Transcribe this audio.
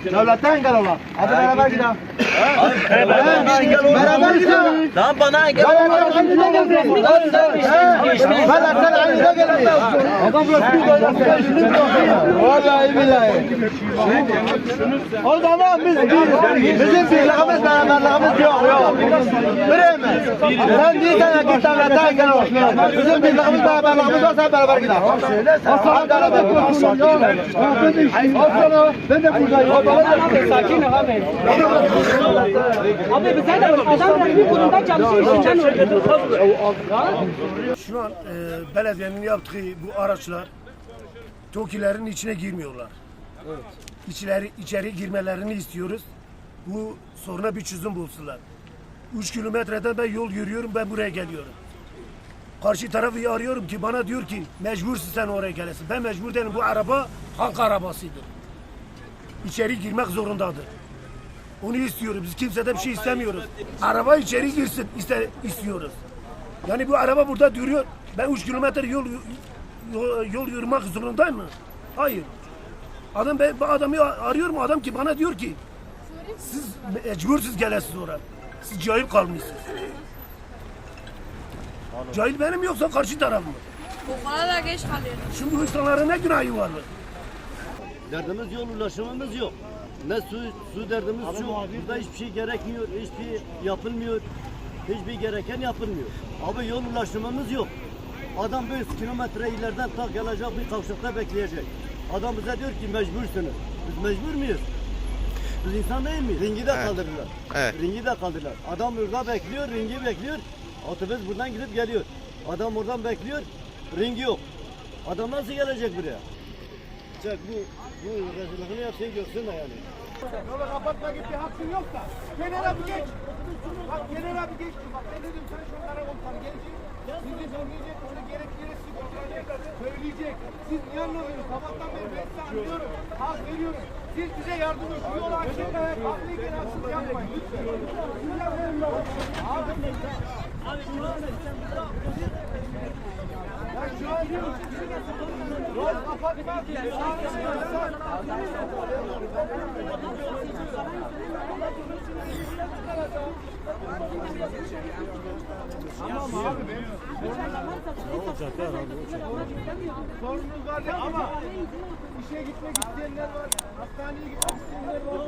Devletten engel olan. Hadi beraber gidelim. Beraber gidelim. Lan bana engel Ben aynı gelmiyor. Vallahi billahi. O zaman bizim birliğimiz, beraberliğimiz yok. Bireyimiz. Sen değilsen ya git devletten engel ol. Bizim birliğimiz, beraberliğimiz varsa beraber gidelim. Ben de buradayım. Sakin ol abi. Abi bize de adamlar bir konuda çalışıyor. Şu an belediyenin yaptığı bu araçlar TOKİ'lerin içine girmiyorlar. İçeri girmelerini istiyoruz. Bu soruna bir çözüm bulsunlar. 3 kilometreden ben yol yürüyorum, ben buraya geliyorum. Karşı tarafı arıyorum ki bana diyor ki mecbursun sen oraya gelesin. Ben mecbur değilim, bu araba halk arabasıdır. İçeri girmek zorundadır. Onu istiyoruz. Biz kimseden bir şey istemiyoruz. Araba içeri girsin istiyoruz. Yani bu araba burada duruyor. Ben 3 kilometre yol yürümek zorundayım mı? Hayır. Ben adamı arıyorum, adam ki bana diyor ki siz mecbursunuz gelesiniz oraya. Siz cahil kalmışsınız. Cahil benim yoksa karşı taraf mı? Bu bana da geç kalıyor. Şimdi bu insanların ne günahı var mı? Derdimiz yol, ulaşımımız yok. Ne su derdimiz yok. Burada hiçbir şey gerekmiyor, hiçbir şey yapılmıyor. Hiçbir gereken yapılmıyor. Abi yol ulaşımımız yok. Adam 5 kilometre ileriden tak gelecek bir kavşakta bekleyecek. Adam bize diyor ki mecbursunuz. Biz mecbur muyuz? Biz insan değil miyiz? Ringi de kaldırırlar. Evet. Ringi de kaldırırlar. Adam burada bekliyor, ringi bekliyor. Otobüs buradan gidip geliyor. Adam oradan bekliyor, ringi yok. Adam nasıl gelecek buraya? Çek bu rezilliğini yapsın görsün de yani. Yola kapatma gibi bir hakkın yok da. Kenara bir geç. Bak kenara bir geç. Bak ne dedim sen şunlara olsan gelecek. Sizi söyleyecek. Onu gerektiğini söyleyecek. Siz niye anlamıyorsunuz? Sabahtan beri ben size anlıyorum. Hak veriyorum. Siz bize yardım edin. Şu yolu açın. Haklıyken haksız yapmayın. Lütfen. Abi ya şu an yol kapatmak. Tamam abi benim. Sorunumuz var ama işe gitmek isteyenler var, hastaneye gitmek isteyenler var.